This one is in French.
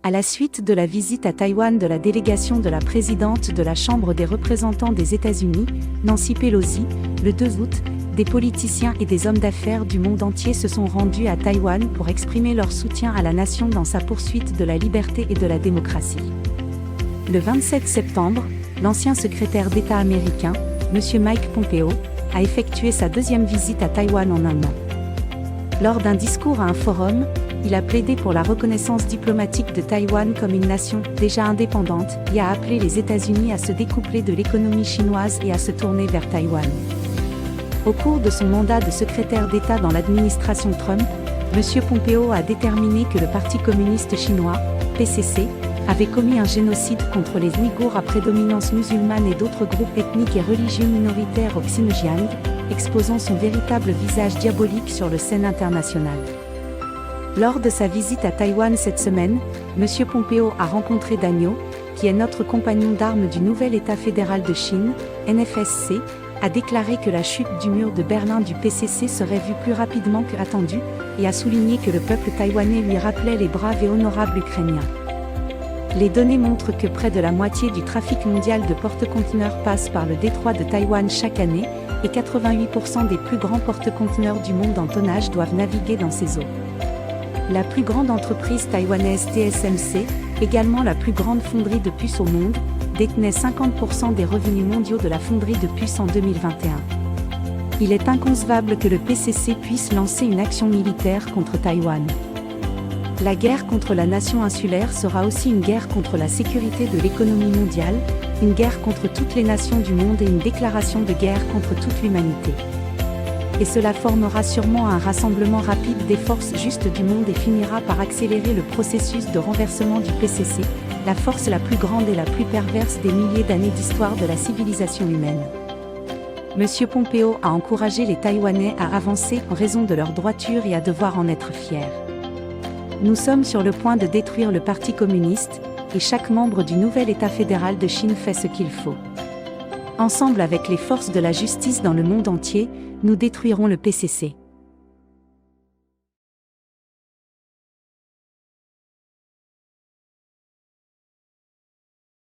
À la suite de la visite à Taïwan de la délégation de la présidente de la Chambre des représentants des États-Unis, Nancy Pelosi, le 2 août, des politiciens et des hommes d'affaires du monde entier se sont rendus à Taïwan pour exprimer leur soutien à la nation dans sa poursuite de la liberté et de la démocratie. Le 27 septembre, l'ancien secrétaire d'État américain, M. Mike Pompeo, a effectué sa 2e visite à Taïwan en un an. Lors d'un discours à un forum, il a plaidé pour la reconnaissance diplomatique de Taïwan comme une nation déjà indépendante et a appelé les États-Unis à se découpler de l'économie chinoise et à se tourner vers Taïwan. Au cours de son mandat de secrétaire d'État dans l'administration Trump, M. Pompeo a déterminé que le Parti communiste chinois, PCC, avait commis un génocide contre les Ouïghours à prédominance musulmane et d'autres groupes ethniques et religieux minoritaires au Xinjiang, exposant son véritable visage diabolique sur le scène internationale. Lors de sa visite à Taïwan cette semaine, M. Pompeo a rencontré Daniel, qui est notre compagnon d'armes du nouvel État fédéral de Chine, NFSC, a déclaré que la chute du mur de Berlin du PCC serait vue plus rapidement que attendu, et a souligné que le peuple taïwanais lui rappelait les braves et honorables Ukrainiens. Les données montrent que près de la moitié du trafic mondial de porte-conteneurs passe par le détroit de Taïwan chaque année, et 88% des plus grands porte-conteneurs du monde en tonnage doivent naviguer dans ces eaux. La plus grande entreprise taïwanaise TSMC, également la plus grande fonderie de puces au monde, détenait 50% des revenus mondiaux de la fonderie de puces en 2021. Il est inconcevable que le PCC puisse lancer une action militaire contre Taïwan. La guerre contre la nation insulaire sera aussi une guerre contre la sécurité de l'économie mondiale, une guerre contre toutes les nations du monde et une déclaration de guerre contre toute l'humanité. Et cela formera sûrement un rassemblement rapide des forces justes du monde et finira par accélérer le processus de renversement du PCC, la force la plus grande et la plus perverse des milliers d'années d'histoire de la civilisation humaine. M. Pompeo a encouragé les Taïwanais à avancer en raison de leur droiture et à devoir en être fiers. Nous sommes sur le point de détruire le Parti communiste, et chaque membre du nouvel État fédéral de Chine fait ce qu'il faut. Ensemble avec les forces de la justice dans le monde entier, nous détruirons le PCC.